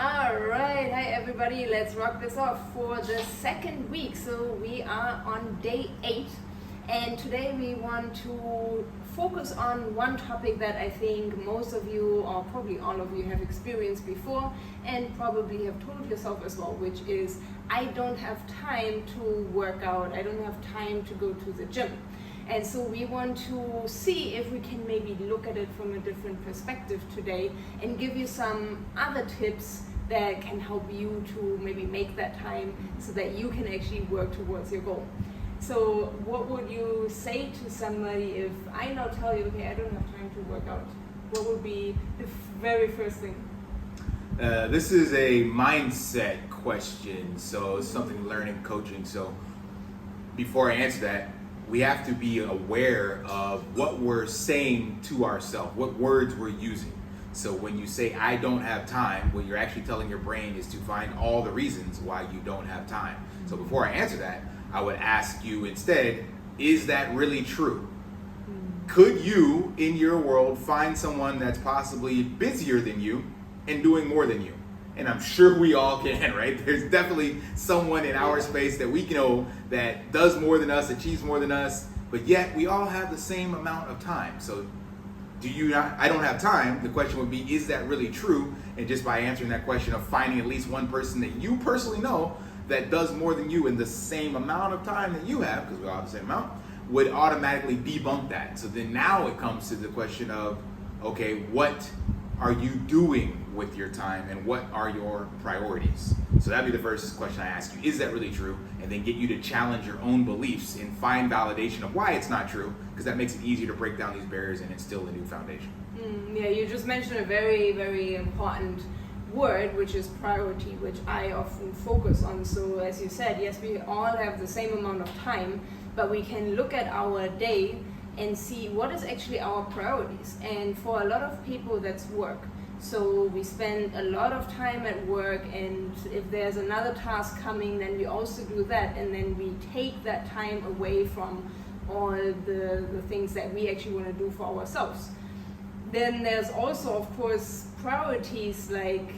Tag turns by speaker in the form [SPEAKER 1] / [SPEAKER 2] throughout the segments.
[SPEAKER 1] All right, hi everybody. Let's rock this off for the second week. So we are on day 8, and today we want to focus on one topic that I think most of you, or probably all of you, have experienced before, and probably have told yourself as well, which is I don't have time to work out. I don't have time to go to the gym. And so we want to see if we can maybe look at it from a different perspective today and give you some other tips that can help you to maybe make that time so that you can actually work towards your goal. So what would you say to somebody if I now tell you, okay, I don't have time to work out? What would be the very first thing?
[SPEAKER 2] This is a mindset question, so it's something learning coaching. So before I answer that, we have to be aware of what we're saying to ourselves, what words we're using. So when you say, I don't have time, what you're actually telling your brain is to find all the reasons why you don't have time. So before I answer that, I would ask you instead, is that really true? Could you, in your world, find someone that's possibly busier than you and doing more than you? And I'm sure we all can, right? There's definitely someone in our space that we know that does more than us, achieves more than us, but yet we all have the same amount of time. So do you not, I don't have time, the question would be, is that really true? And just by answering that question of finding at least one person that you personally know that does more than you in the same amount of time that you have, because we all have the same amount, would automatically debunk that. So then now it comes to the question of, okay, what are you doing with your time and what are your priorities? So that'd be the first question I ask you. Is that really true? And then get you to challenge your own beliefs and find validation of why it's not true, because that makes it easier to break down these barriers and instill a new foundation.
[SPEAKER 1] Yeah, you just mentioned a very, very important word, which is priority, which I often focus on. So as you said, yes, we all have the same amount of time, but we can look at our day and see what is actually our priorities. And for a lot of people, that's work. So we spend a lot of time at work, and if there's another task coming, then we also do that, and then we take that time away from all the things that we actually want to do for ourselves. Then there's also, of course, priorities like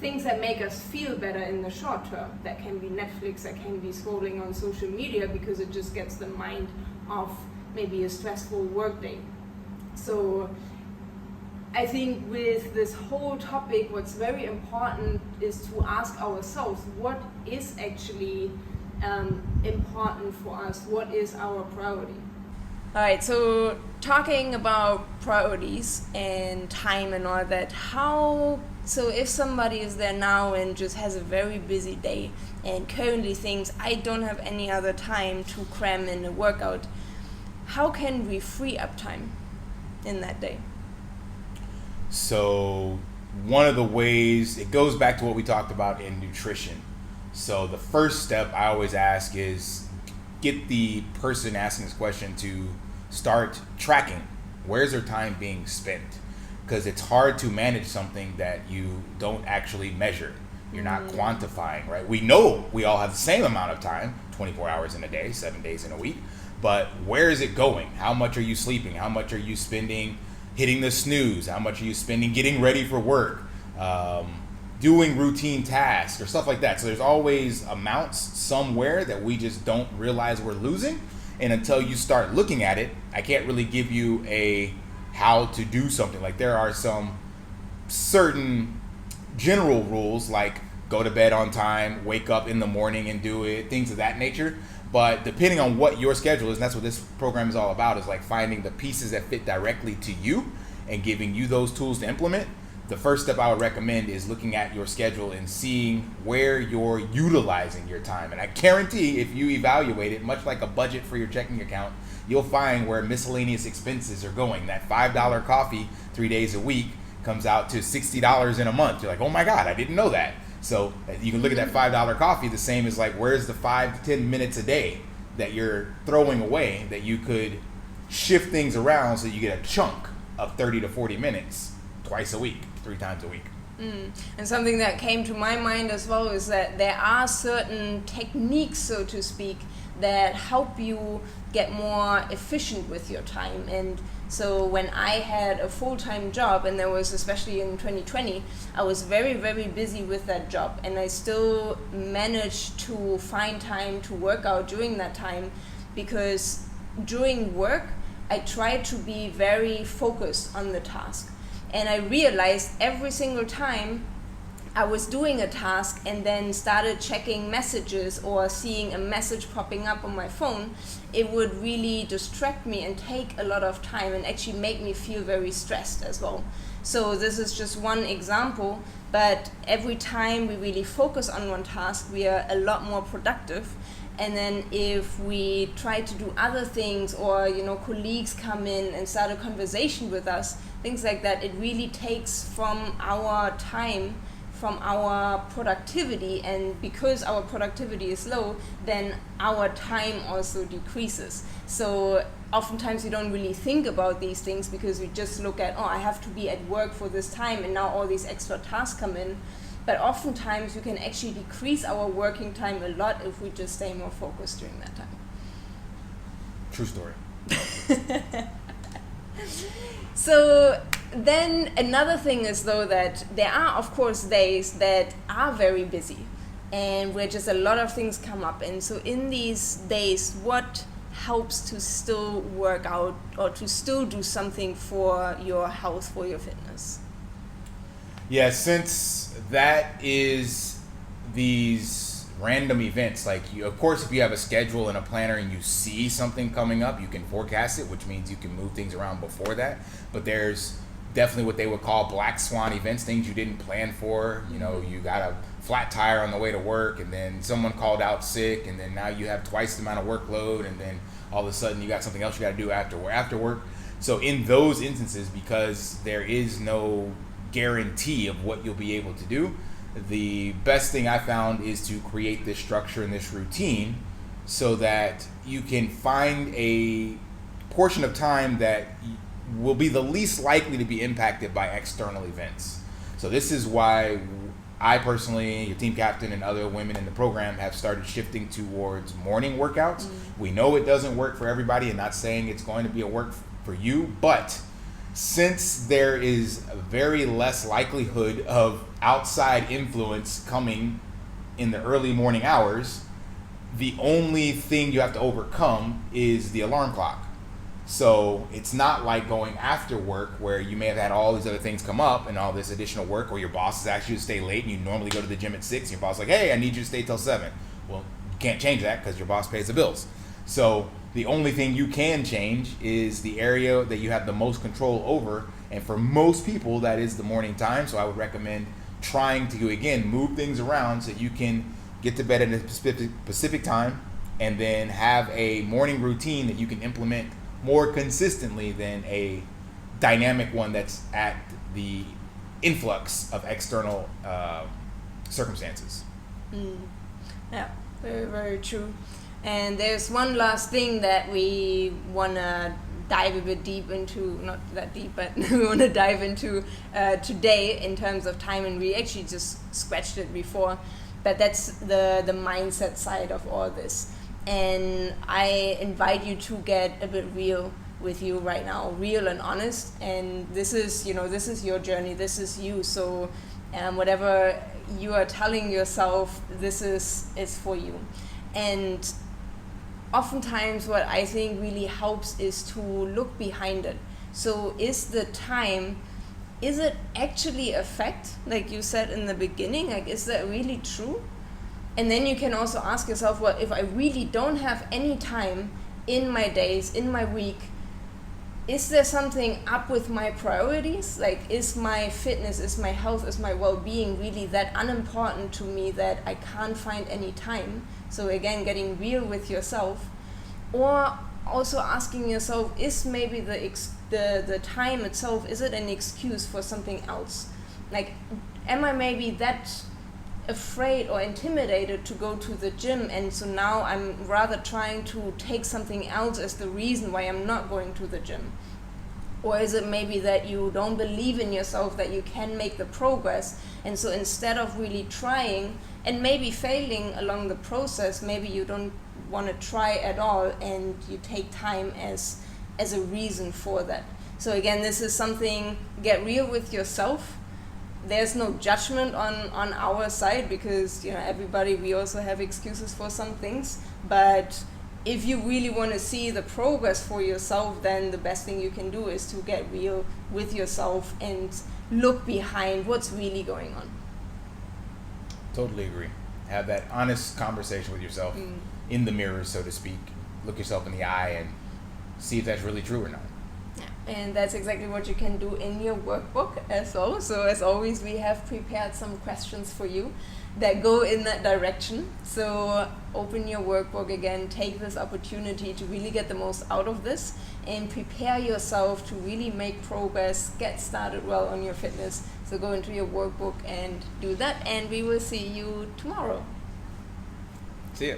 [SPEAKER 1] things that make us feel better in the short term. That can be Netflix, that can be scrolling on social media, because it just gets the mind off maybe a stressful workday. So I think with this whole topic, what's very important is to ask ourselves, what is actually important for us? What is our priority? All right, so talking about priorities and time and all that, so if somebody is there now and just has a very busy day and currently thinks, I don't have any other time to cram in a workout, how can we free up time in that day?
[SPEAKER 2] So one of the ways, it goes back to what we talked about in nutrition. So the first step I always ask is get the person asking this question to start tracking. Where's their time being spent? Because it's hard to manage something that you don't actually measure. You're not quantifying, right? We know we all have the same amount of time, 24 hours in a day, 7 days in a week, but where is it going? How much are you sleeping? How much are you spending hitting the snooze? How much are you spending getting ready for work? Doing routine tasks or stuff like that. So there's always amounts somewhere that we just don't realize we're losing. And until you start looking at it, I can't really give you a how to do something. Like there are some certain general rules, like go to bed on time, wake up in the morning and do it, things of that nature. But depending on what your schedule is, and that's what this program is all about, is like finding the pieces that fit directly to you and giving you those tools to implement. The first step I would recommend is looking at your schedule and seeing where you're utilizing your time. And I guarantee if you evaluate it, much like a budget for your checking account, you'll find where miscellaneous expenses are going. That $5 coffee 3 days a week comes out to $60 in a month. You're like, oh my God, I didn't know that. So you can look at that $5 coffee the same as like, where's the 5 to 10 minutes a day that you're throwing away that you could shift things around so you get a chunk of 30 to 40 minutes twice a week, 3 times a week.
[SPEAKER 1] And something that came to my mind as well is that there are certain techniques, so to speak, that help you get more efficient with your time. And So when I had a full-time job, and there was, especially in 2020, I was very, very busy with that job, and I still managed to find time to work out during that time, because during work I tried to be very focused on the task. And I realized every single time I was doing a task and then started checking messages or seeing a message popping up on my phone, it would really distract me and take a lot of time and actually make me feel very stressed as well. So this is just one example, but every time we really focus on one task, we are a lot more productive. And then if we try to do other things, or colleagues come in and start a conversation with us, things like that, it really takes from our time, from our productivity, and because our productivity is low, then our time also decreases. So oftentimes we don't really think about these things, because we just look at, I have to be at work for this time, and now all these extra tasks come in. But oftentimes we can actually decrease our working time a lot if we just stay more focused during that time.
[SPEAKER 2] True story.
[SPEAKER 1] So then another thing is, though, that there are, of course, days that are very busy and where just a lot of things come up. And so in these days, what helps to still work out or to still do something for your health, for your fitness?
[SPEAKER 2] Yeah, since that is these random events, like of course, if you have a schedule and a planner and you see something coming up, you can forecast it, which means you can move things around before that. But there's definitely what they would call black swan events, things you didn't plan for. You got a flat tire on the way to work, and then someone called out sick, and then now you have twice the amount of workload, and then all of a sudden you got something else you got to do after work. So in those instances, because there is no guarantee of what you'll be able to do, the best thing I found is to create this structure and this routine so that you can find a portion of time that will be the least likely to be impacted by external events. So this is why I personally, your team captain, and other women in the program have started shifting towards morning workouts. We know it doesn't work for everybody, and not saying it's going to be a work for you, but since there is a very less likelihood of outside influence coming in the early morning hours, the only thing you have to overcome is the alarm clock. So it's not like going after work where you may have had all these other things come up and all this additional work, or your boss is asking you to stay late and you normally go to the gym at 6 and your boss is like, hey, I need you to stay till 7. Well, you can't change that because your boss pays the bills. So the only thing you can change is the area that you have the most control over. And for most people, that is the morning time. So I would recommend trying to, again, move things around so you can get to bed at a specific time and then have a morning routine that you can implement more consistently than a dynamic one that's at the influx of external circumstances.
[SPEAKER 1] Yeah, very, very true. And there's one last thing that we want to dive a bit deep into, not that deep, but we want to dive into today in terms of time, and we actually just scratched it before, but that's the mindset side of all this. And I invite you to get a bit real with you right now, real and honest. And this is your journey, this is you. So whatever you are telling yourself, this is for you. And oftentimes what I think really helps is to look behind it. So is it actually a fact, like you said in the beginning? Like, is that really true? And then you can also ask yourself, well, if I really don't have any time in my days, in my week, is there something up with my priorities? Like, is my fitness, is my health, is my well-being really that unimportant to me that I can't find any time? So again, getting real with yourself. Or also asking yourself, is maybe the time itself, is it an excuse for something else? Like, am I maybe that afraid or intimidated to go to the gym, and so now I'm rather trying to take something else as the reason why I'm not going to the gym? Or is it maybe that you don't believe in yourself that you can make the progress, and so instead of really trying and maybe failing along the process, maybe you don't want to try at all and you take time as a reason for that? So again, this is something, get real with yourself. There's no judgment on our side, because everybody, we also have excuses for some things, but if you really want to see the progress for yourself, then the best thing you can do is to get real with yourself and look behind what's really going on.
[SPEAKER 2] Totally agree. Have that honest conversation with yourself in the mirror, so to speak. Look yourself in the eye and see if that's really true or not.
[SPEAKER 1] Yeah. And that's exactly what you can do in your workbook as well. So as always, we have prepared some questions for you that go in that direction. So open your workbook again, take this opportunity to really get the most out of this and prepare yourself to really make progress, get started well on your fitness. So go into your workbook and do that, and we will see you tomorrow.
[SPEAKER 2] See ya.